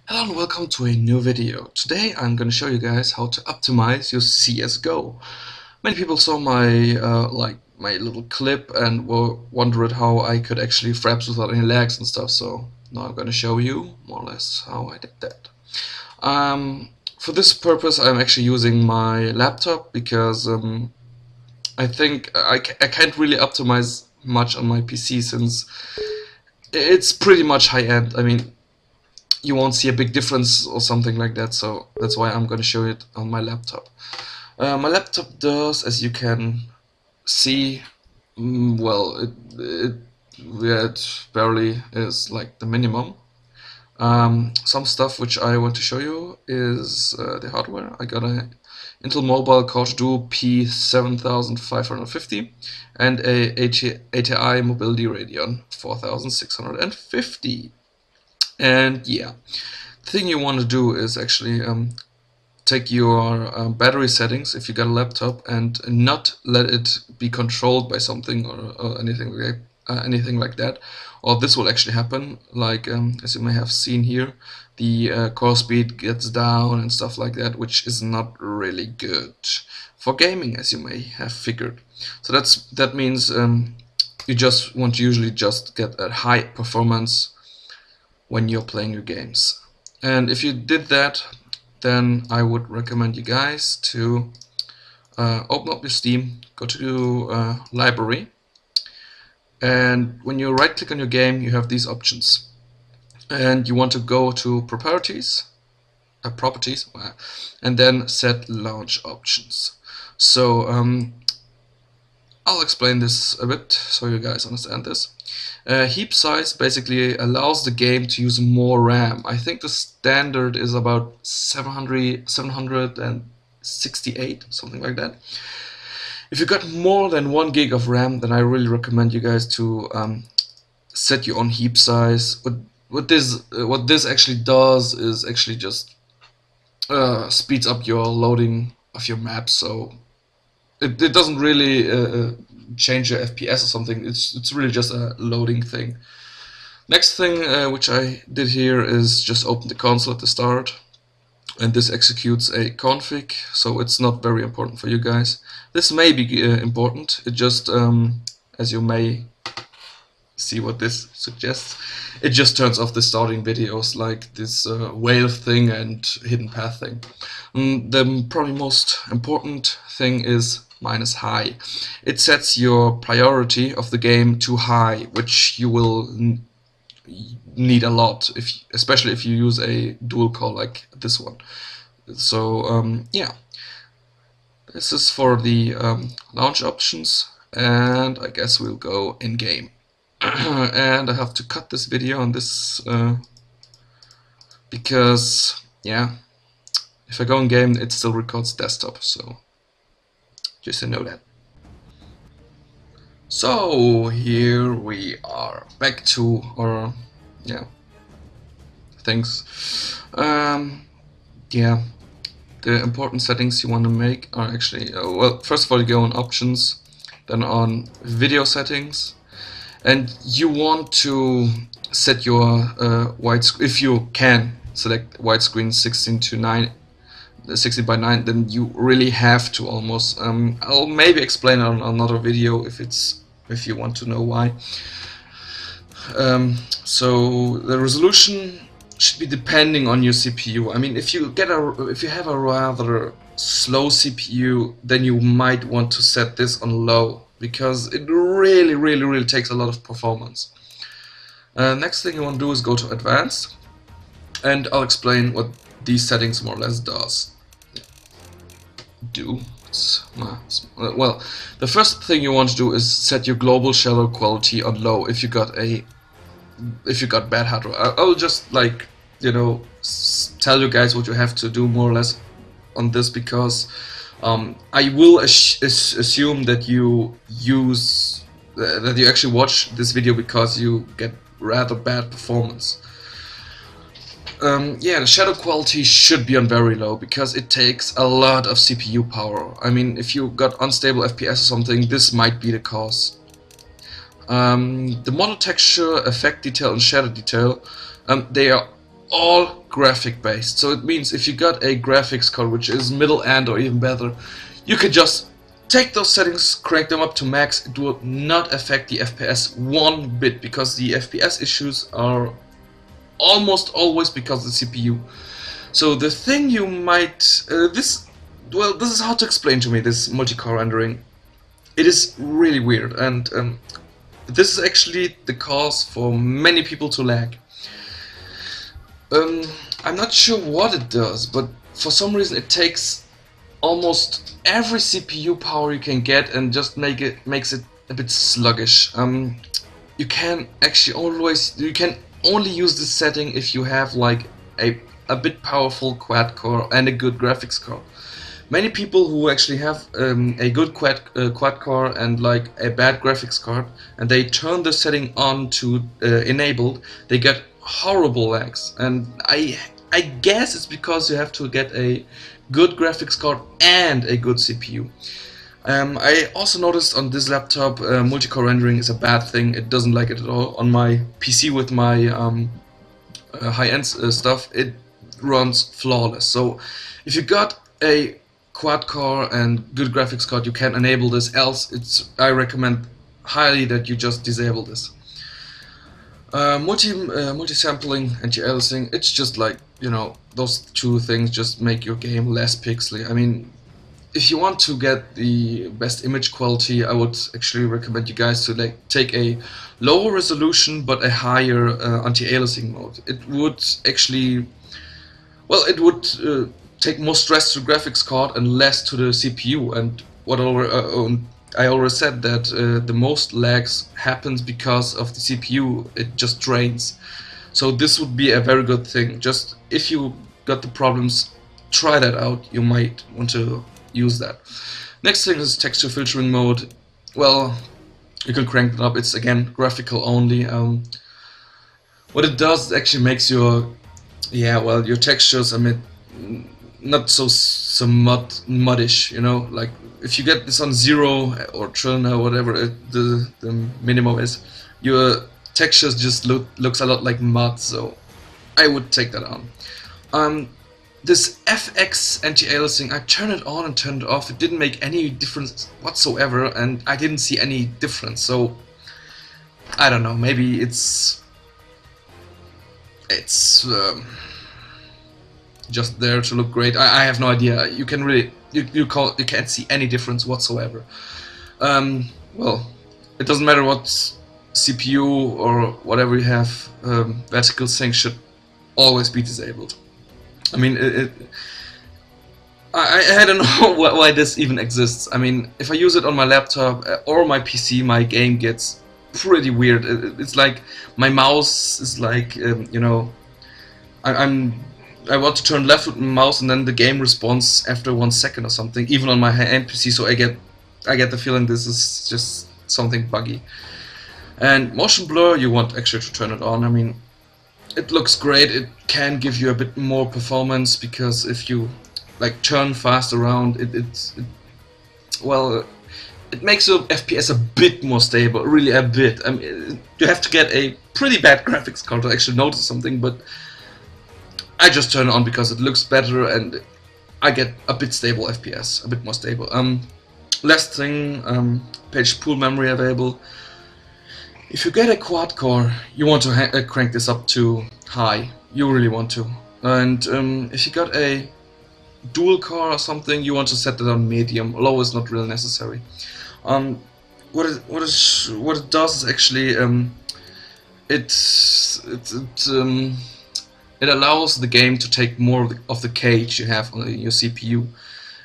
Hello and welcome to a new video. Today I'm going to show you guys how to optimize your CSGO. Many people saw my my little clip and were wondered how I could actually fraps without any lags and stuff. So now I'm going to show you more or less how I did that. For this purpose I'm actually using my laptop because I think I can't really optimize much on my PC since it's pretty much high end. I mean, you won't see a big difference or something like that, so that's why I'm going to show it on my laptop. My laptop does, as you can see, well, it barely is like the minimum. Some stuff which I want to show you is the hardware. I got a Intel Mobile Core Duo P7550 and a ATI Mobility Radeon 4650. And yeah, the thing you want to do is actually take your battery settings if you got a laptop and not let it be controlled by something or anything like that, or this will actually happen. Like as you may have seen here, the core speed gets down and stuff like that, which is not really good for gaming, as you may have figured. So that means you just want to usually just get a high performance when you're playing your games. And if you did that, then I would recommend you guys to open up your Steam, go to library, and when you right click on your game you have these options, and you want to go to properties, and then set launch options. So I'll explain this a bit so you guys understand this. Heap size basically allows the game to use more RAM. I think the standard is about 768, something like that. If you got more than 1 gig of RAM, then I really recommend you guys to set your own heap size. What this actually does is actually just speeds up your loading of your maps. So it doesn't really change your FPS or something. It's really just a loading thing. Next thing which I did here is just open the console at the start, and this executes a config, so it's not very important for you guys. This may be important. It just, as you may see what this suggests, it just turns off the starting videos like this whale thing and hidden path thing. The probably most important thing is minus high. It sets your priority of the game to high, which you will need a lot, especially if you use a dual core like this one. So yeah, this is for the launch options, and I guess we'll go in game. And I have to cut this video on this because yeah, if I go in game it still records desktop, so just to know that. So here we are back to our things. Yeah, the important settings you want to make are actually well, first of all you go on options, then on video settings, and you want to set your widescreen, if you can select widescreen 16 by 9, then you really have to almost. I'll maybe explain on another video if you want to know why. So the resolution should be depending on your CPU. I mean, if you have a rather slow CPU, then you might want to set this on low, because it really takes a lot of performance. Next thing you want to do is go to advanced, and I'll explain what these settings more or less do. Well, the first thing you want to do is set your global shadow quality on low if you got bad hardware. I'll just, like, you know, tell you guys what you have to do more or less on this, because I will assume that you actually watch this video because you get rather bad performance. Yeah, the shadow quality should be on very low, because it takes a lot of CPU power. I mean, if you got unstable FPS or something, this might be the cause. The model texture, effect detail and shadow detail, they are all graphic based. So it means if you got a graphics card which is middle end or even better, you can just take those settings, crank them up to max. It will not affect the FPS one bit, because the FPS issues are almost always because of the CPU. So the thing you might this is hard to explain to me, this multi-core rendering. It is really weird, and this is actually the cause for many people to lag. I'm not sure what it does, but for some reason it takes almost every CPU power you can get and just makes it a bit sluggish. You can only use this setting if you have like a bit powerful quad core and a good graphics card. Many people who actually have a good quad core and like a bad graphics card, and they turn the setting on to enabled, they get horrible lags. And I guess it's because you have to get a good graphics card and a good CPU. I also noticed on this laptop multi-core rendering is a bad thing. It doesn't like it at all. On my PC with my high-end stuff, it runs flawless. So if you got a quad core and good graphics card, you can enable this. Else, I recommend highly that you just disable this. Multi-sampling, anti-aliasing, it's just like, you know, those two things just make your game less pixely. I mean, if you want to get the best image quality, I would actually recommend you guys to like take a lower resolution but a higher anti-aliasing mode. It would actually, well, it would take more stress to the graphics card and less to the CPU. And what I already said that the most lags happens because of the CPU. It just drains. So this would be a very good thing. Just if you got the problems, try that out. You might want to use that. Next thing is texture filtering mode. Well, you can crank it up. It's again graphical only. What it does, it actually makes your your textures, I mean, not so muddish, you know. Like if you get this on 0 or trillion or whatever the minimum is, your textures just looks a lot like mud. So I would take that on. This FX anti-aliasing, I turned it on and turned it off. It didn't make any difference whatsoever, and I didn't see any difference. So I don't know. Maybe it's just there to look great. I have no idea. You can really you can't see any difference whatsoever. Well, it doesn't matter what CPU or whatever you have. Vertical sync should always be disabled. I mean, I don't know why this even exists. I mean, if I use it on my laptop or my PC, my game gets pretty weird. It's like my mouse is like, you know, I want to turn left with my mouse and then the game responds after 1 second or something, even on my high-end PC. So I get the feeling this is just something buggy. And motion blur, you want actually to turn it on. I mean, it looks great. It can give you a bit more performance, because if you like turn fast around, it makes your FPS a bit more stable, really a bit. I mean, you have to get a pretty bad graphics card to actually notice something, but I just turn it on because it looks better and I get a bit stable FPS, a bit more stable. Last thing, page pool memory available. If you get a quad core, you want to crank this up to high. You really want to. And if you got a dual core or something, you want to set it on medium. Low is not really necessary. What it does is actually it allows the game to take more of the cage you have on your CPU.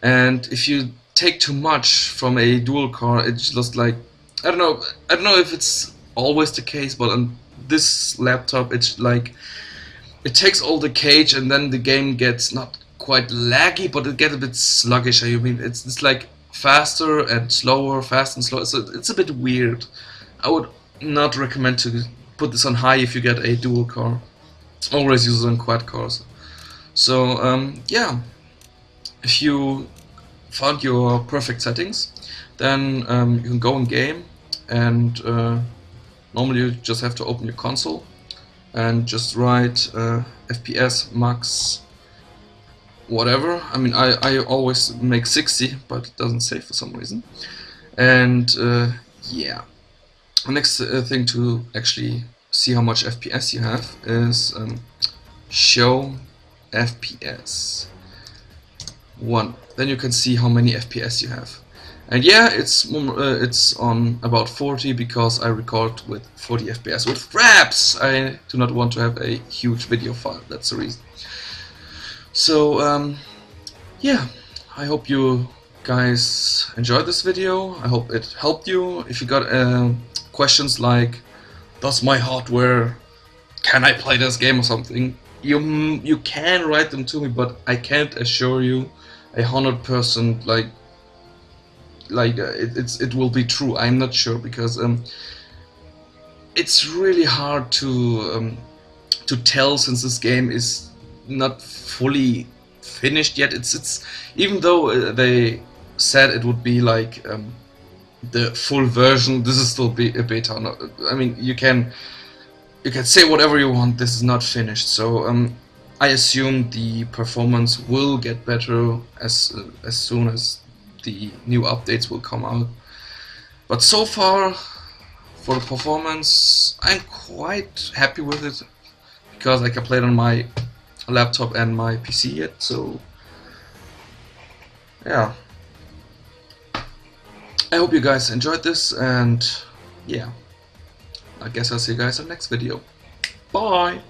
And if you take too much from a dual core, it's just like, I don't know if it's always the case, but on this laptop it's like it takes all the cage and then the game gets not quite laggy, but it gets a bit sluggish. I mean, it's like faster and slower, fast and slow. So it's a bit weird. I would not recommend to put this on high if you get a dual core. Always use it on quad cores. So yeah, if you found your perfect settings, then you can go in game, and normally you just have to open your console and just write FPS max whatever. I mean, I always make 60, but it doesn't save for some reason. And yeah, the next thing to actually see how much FPS you have is show FPS 1. Then you can see how many FPS you have. And yeah, it's on about 40 because I record with 40 FPS with fraps. I do not want to have a huge video file. That's the reason. So yeah, I hope you guys enjoyed this video. I hope it helped you. If you got questions like, does my hardware, can I play this game or something, you can write them to me, but I can't assure you 100% it will be true. I'm not sure because it's really hard to tell since this game is not fully finished yet. It's even though they said it would be like the full version, this is still a beta. I mean, you can say whatever you want. This is not finished, so I assume the performance will get better as soon as the new updates will come out. But so far, for the performance, I'm quite happy with it because I can play it on my laptop and my PC yet. So yeah, I hope you guys enjoyed this, and yeah, I guess I'll see you guys in the next video. Bye!